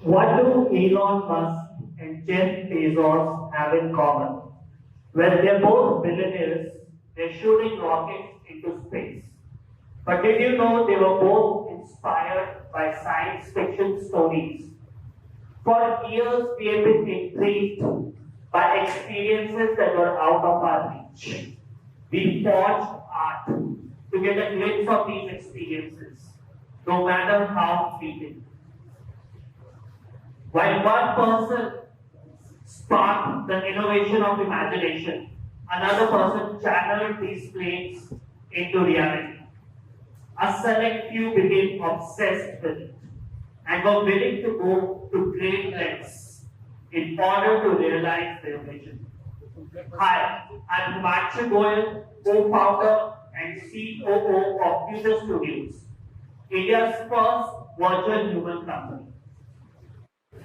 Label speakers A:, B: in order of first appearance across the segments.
A: What do Elon Musk and Jeff Bezos have in common? Well, they're both billionaires. They're shooting rockets into space. But did you know they were both inspired by science fiction stories? For years, we have been intrigued by experiences that were out of our reach. We forged art to get a glimpse of these experiences, no matter how fleeting. While one person sparked the innovation of imagination, another person channeled these claims into reality. A select few became obsessed with it and were willing to go to great lengths in order to realize their vision. Hi, I'm Himanshu Goel, co-founder and COO of Future Studios, India's first virtual human company.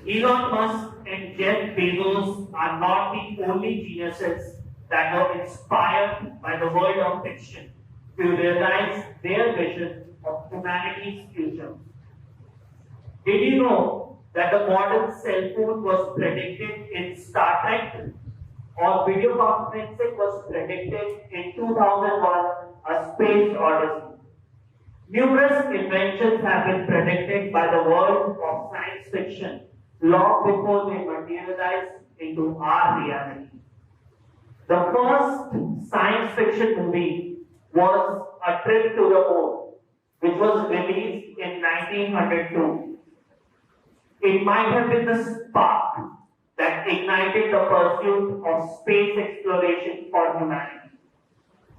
A: Elon Musk and Jeff Bezos are not the only geniuses that were inspired by the world of fiction to realize their vision of humanity's future. Did you know that the modern cell phone was predicted in Star Trek, or video conferencing was predicted in 2001, A Space Odyssey? Numerous inventions have been predicted by the world of science fiction long before they materialize into our reality. The first science fiction movie was A Trip to the Moon, which was released in 1902. It might have been the spark that ignited the pursuit of space exploration for humanity.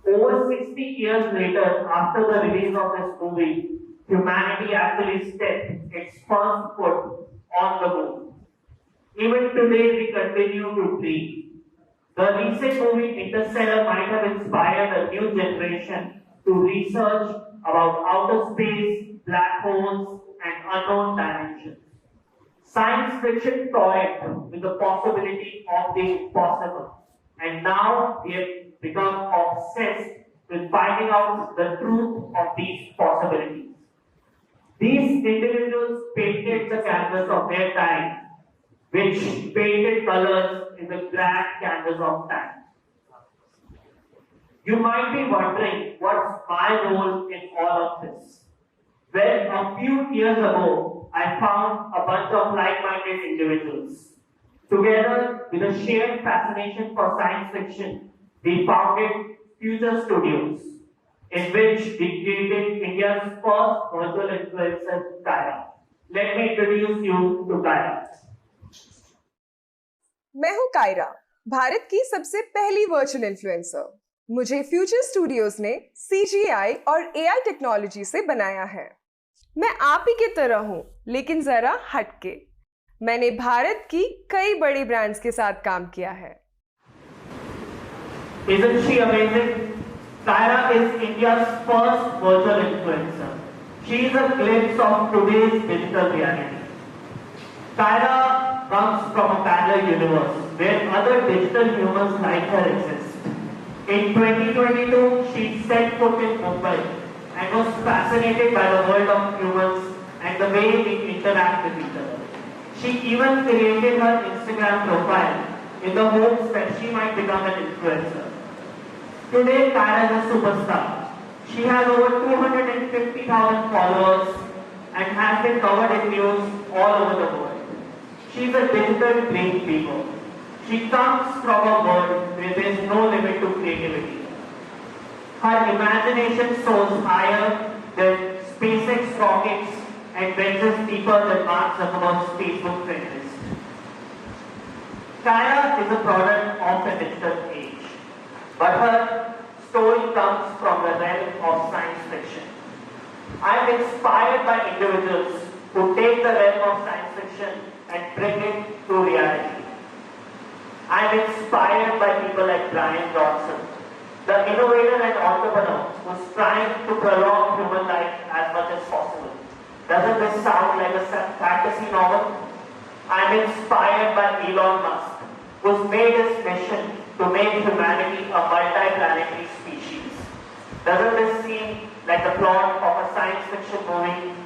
A: Over 60 years later, after the release of this movie, humanity actually stepped its first foot on the moon. Even today, we continue to dream. The recent movie Interstellar might have inspired a new generation to research about outer space, black holes, and unknown dimensions. Science fiction toyed with the possibility of the impossible, and now we have become obsessed with finding out the truth of these possibilities. These individuals painted the canvas of their time, which painted colors in the grand canvas of time. You might be wondering, what's my role in all of this? Well, a few years ago, I found a bunch of like-minded individuals. Together with a shared fascination for science fiction, we founded Future Studios, in which we created India's first virtual influencer, Kaira. Let me introduce you to Kaira.
B: मैं हूं कायरा, भारत की सबसे पहली virtual influencer. मुझे future studios ने CGI और AI technology से बनाया है। मैं आप ही की तरह हूं, लेकिन जरा हटके। मैंने भारत की कई बड़ी ब्रांड्स के साथ काम किया है।
A: Isn't she amazing? Kaira is India's first virtual influencer. She is a glimpse of today's digital reality. Kaira comes from a parallel universe where other digital humans like her exist. In 2022, she set foot in Mumbai and was fascinated by the world of humans and the way we interact with each other. She even created her Instagram profile in the hopes that she might become an influencer. Today, Kaira is a superstar. She has over 250,000 followers and has been covered in news all over the world. She is a digital dream people. She comes from a world where there is no limit to creativity. Her imagination soars higher than SpaceX rockets and venges deeper than Mark Zuckerberg's Facebook friend list. Kaira is a product of the digital age, but her story comes from the realm of science fiction. I am inspired by individuals who take the realm of science fiction and bring it to reality. I am inspired by people like Brian Johnson, the innovator and entrepreneur who is trying to prolong human life as much as possible. Doesn't this sound like a fantasy novel? I am inspired by Elon Musk, who's made his mission to make humanity a multi-planetary species. Doesn't this seem like the plot of a science fiction movie?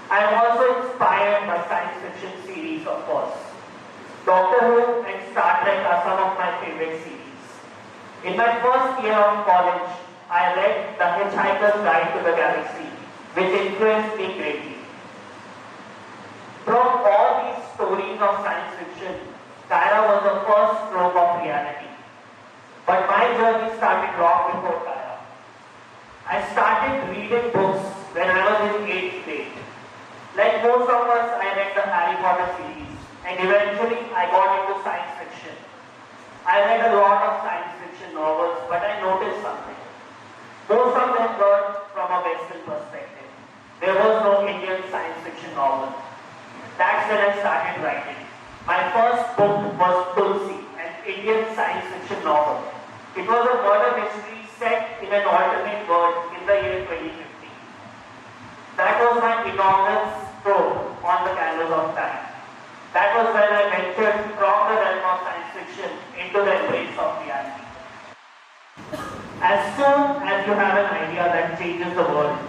A: I am also inspired by science fiction series, of course. Doctor Who and Star Trek are some of my favorite series. In my first year of college, I read The Hitchhiker's Guide to the Galaxy, which influenced me greatly. From all these stories of science fiction, Kyra was the first stroke of reality. But my journey started long before Kyra. I started reading books when I was in 8th grade. Like most of us, I read the Harry Potter series, and eventually I got into science fiction. I read a lot of science fiction novels, but I noticed something. Most of them were from a Western perspective. There was no Indian science fiction novel. That's when I started writing. My first book was Tulsi, an Indian science fiction novel. It was a murder mystery set in an alternate world in the year 2050. That was my inaugural stroke on the canvas of time. That was when I ventured from the realm of science fiction into the embrace of reality. As soon as you have an idea that changes the world,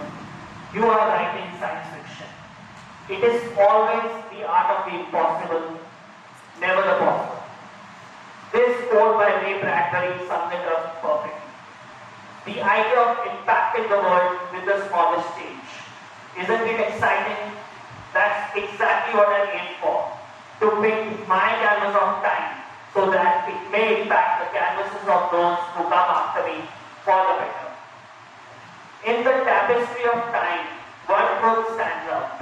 A: you are writing science fiction. It is always the art of the impossible, never the possible. This quote by Ray Bradbury sums it up perfectly. The idea of impacting the world with the smallest change. Isn't it exciting? That's exactly what I aim for. To paint my canvas of time so that it may impact the canvases of those who come after me for the better. In the tapestry of time, one truth stands out.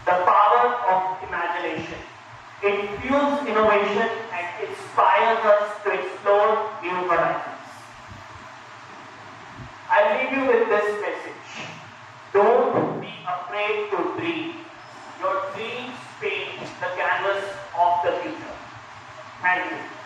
A: The power of imagination. It fuels innovation and inspires us to explore new horizons. I leave you with this message. Don't be afraid to dream. Your dreams paint the canvas of the future. Thank you.